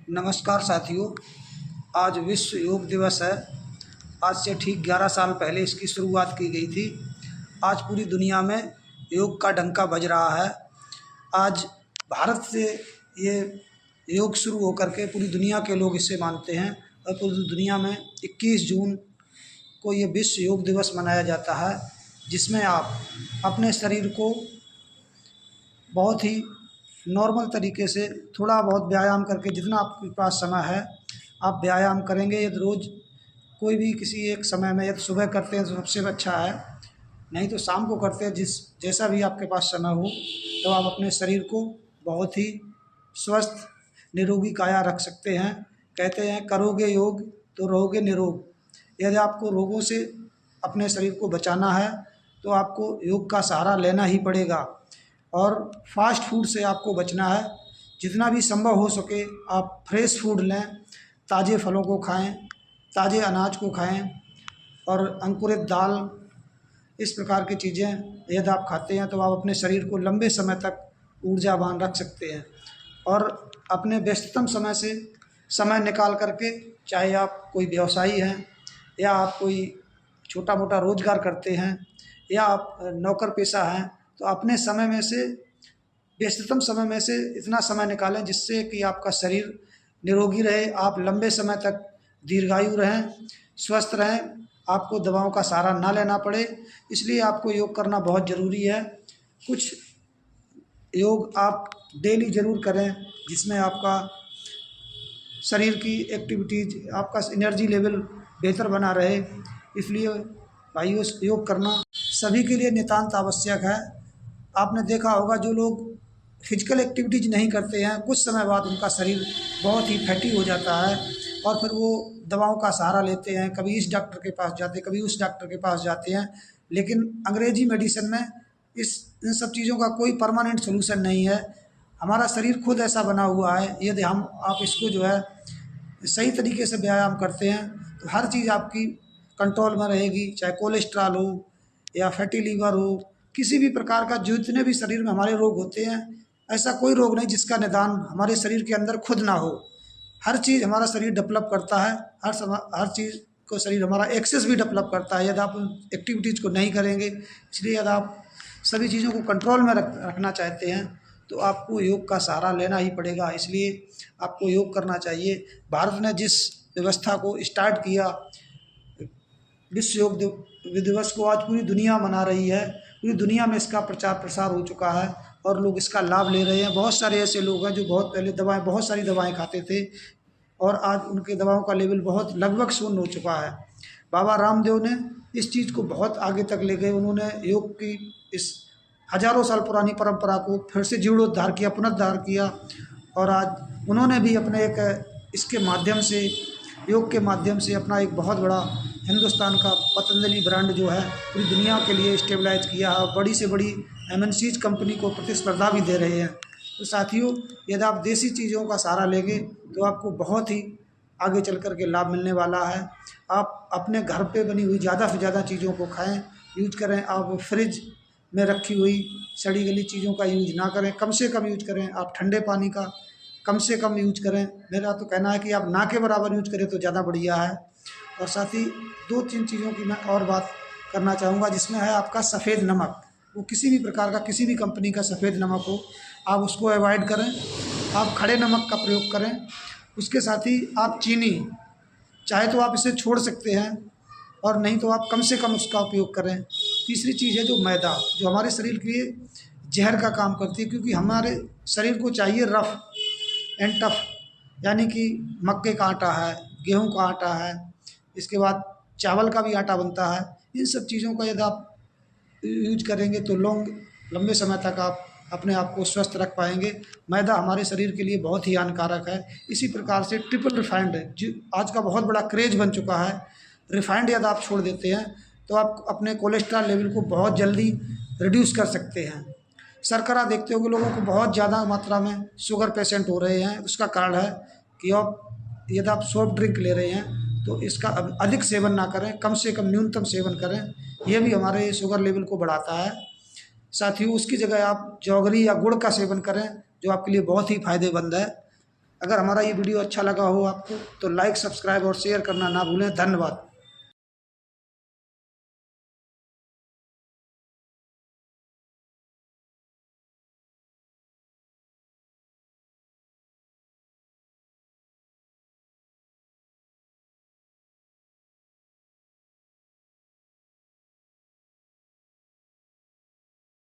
नमस्कार साथियों। आज विश्व योग दिवस है। आज से ठीक 11 साल पहले इसकी शुरुआत की गई थी। आज पूरी दुनिया में योग का डंका बज रहा है। आज भारत से ये योग शुरू होकर के पूरी दुनिया के लोग इसे मानते हैं और पूरी दुनिया में 21 जून को ये विश्व योग दिवस मनाया जाता है, जिसमें आप अपने शरीर को बहुत ही नॉर्मल तरीके से थोड़ा बहुत व्यायाम करके, जितना आपके पास समय है आप व्यायाम करेंगे। यदि रोज़ कोई भी किसी एक समय में, यदि सुबह करते हैं तो सबसे अच्छा है, नहीं तो शाम को करते हैं, जैसा भी आपके पास समय हो, तो आप अपने शरीर को बहुत ही स्वस्थ निरोगी काया रख सकते हैं। कहते हैं करोगे योग तो रहोगे निरोग। यदि आपको रोगों से अपने शरीर को बचाना है तो आपको योग का सहारा लेना ही पड़ेगा। और फास्ट फूड से आपको बचना है। जितना भी संभव हो सके आप फ्रेश फूड लें, ताज़े फलों को खाएं, ताज़े अनाज को खाएं और अंकुरित दाल, इस प्रकार की चीज़ें यदि आप खाते हैं तो आप अपने शरीर को लंबे समय तक ऊर्जावान रख सकते हैं। और अपने व्यस्ततम समय से समय निकाल करके, चाहे आप कोई व्यवसायी हैं या आप कोई छोटा मोटा रोजगार करते हैं या आप नौकर पेशा हैं, तो अपने समय में से, व्यस्ततम समय में से इतना समय निकालें जिससे कि आपका शरीर निरोगी रहे, आप लंबे समय तक दीर्घायु रहें, स्वस्थ रहें, आपको दवाओं का सहारा ना लेना पड़े। इसलिए आपको योग करना बहुत ज़रूरी है। कुछ योग आप डेली ज़रूर करें जिसमें आपका शरीर की एक्टिविटीज़, आपका एनर्जी लेवल बेहतर बना रहे। इसलिए भाइयों, योग करना सभी के लिए नितांत आवश्यक है। आपने देखा होगा जो लोग फिजिकल एक्टिविटीज़ नहीं करते हैं, कुछ समय बाद उनका शरीर बहुत ही फैटी हो जाता है और फिर वो दवाओं का सहारा लेते हैं, कभी इस डॉक्टर के पास जाते हैं, कभी उस डॉक्टर के पास जाते हैं। लेकिन अंग्रेजी मेडिसिन में इन सब चीज़ों का कोई परमानेंट सोल्यूशन नहीं है। हमारा शरीर खुद ऐसा बना हुआ है। यदि आप इसको जो है सही तरीके से व्यायाम करते हैं तो हर चीज़ आपकी कंट्रोल में रहेगी, चाहे कोलेस्ट्रॉल हो या फैटी लीवर हो, किसी भी प्रकार का जितने भी शरीर में हमारे रोग होते हैं, ऐसा कोई रोग नहीं जिसका निदान हमारे शरीर के अंदर खुद ना हो। हर चीज़ हमारा शरीर डेवलप करता है, हर चीज़ को शरीर हमारा एक्सेस भी डेवलप करता है यदि आप एक्टिविटीज़ को नहीं करेंगे। इसलिए यदि आप सभी चीज़ों को कंट्रोल में रखना चाहते हैं तो आपको योग का सहारा लेना ही पड़ेगा। इसलिए आपको योग करना चाहिए। भारत ने जिस व्यवस्था को स्टार्ट किया, विश्व योग दिवस को आज पूरी दुनिया मना रही है। पूरी दुनिया में इसका प्रचार प्रसार हो चुका है और लोग इसका लाभ ले रहे हैं। बहुत सारे ऐसे लोग हैं जो बहुत पहले बहुत सारी दवाएं खाते थे और आज उनके दवाओं का लेवल बहुत लगभग शून्य हो चुका है। बाबा रामदेव ने इस चीज़ को बहुत आगे तक ले गए। उन्होंने योग की इस हजारों साल पुरानी परंपरा को फिर से जीर्णोद्धार किया, पुनरुद्धार किया और आज उन्होंने भी अपने इसके माध्यम से, योग के माध्यम से अपना एक बहुत बड़ा हिंदुस्तान का पतंजलि ब्रांड जो है पूरी दुनिया के लिए स्टेबलाइज किया है और बड़ी से बड़ी MNCs कंपनी को प्रतिस्पर्धा भी दे रहे हैं। तो साथियों, यदि आप देसी चीज़ों का सहारा लेंगे तो आपको बहुत ही आगे चल कर के लाभ मिलने वाला है। आप अपने घर पे बनी हुई ज़्यादा से ज़्यादा चीज़ों को खाएं, यूज करें। आप फ्रिज में रखी हुई सड़ी गली चीज़ों का यूज ना करें, कम से कम यूज करें। आप ठंडे पानी का कम से कम यूज करें। मेरा तो कहना है कि आप ना के बराबर यूज करें तो ज़्यादा बढ़िया है। और साथ ही 2-3 चीज़ों की मैं और बात करना चाहूँगा, जिसमें है आपका सफ़ेद नमक। वो किसी भी प्रकार का, किसी भी कंपनी का सफ़ेद नमक हो, आप उसको अवॉइड करें। आप खड़े नमक का प्रयोग करें। उसके साथ ही आप चीनी, चाहे तो आप इसे छोड़ सकते हैं और नहीं तो आप कम से कम उसका उपयोग करें। तीसरी चीज़ है जो मैदा, जो हमारे शरीर के लिए जहर का काम करती है, क्योंकि हमारे शरीर को चाहिए रफ़ एंड टफ, यानी कि मक्के का आटा है, गेहूँ का आटा है, इसके बाद चावल का भी आटा बनता है। इन सब चीज़ों का यदि आप यूज करेंगे तो लंबे समय तक आप अपने आप को स्वस्थ रख पाएंगे। मैदा हमारे शरीर के लिए बहुत ही हानिकारक है। इसी प्रकार से ट्रिपल रिफाइंड जो आज का बहुत बड़ा क्रेज बन चुका है, रिफाइंड यदि आप छोड़ देते हैं तो आप अपने कोलेस्ट्रॉल लेवल को बहुत जल्दी रिड्यूस कर सकते हैं। शर्करा देखते हो कि लोगों को बहुत ज़्यादा मात्रा में शुगर पेशेंट हो रहे हैं। उसका कारण है कि यदि आप सॉफ्ट ड्रिंक ले रहे हैं तो इसका अधिक सेवन ना करें, कम से कम न्यूनतम सेवन करें। यह भी हमारे शुगर लेवल को बढ़ाता है। साथ ही उसकी जगह आप जौगरी या गुड़ का सेवन करें, जो आपके लिए बहुत ही फायदेमंद है। अगर हमारा ये वीडियो अच्छा लगा हो आपको तो लाइक, सब्सक्राइब और शेयर करना ना भूलें। धन्यवाद।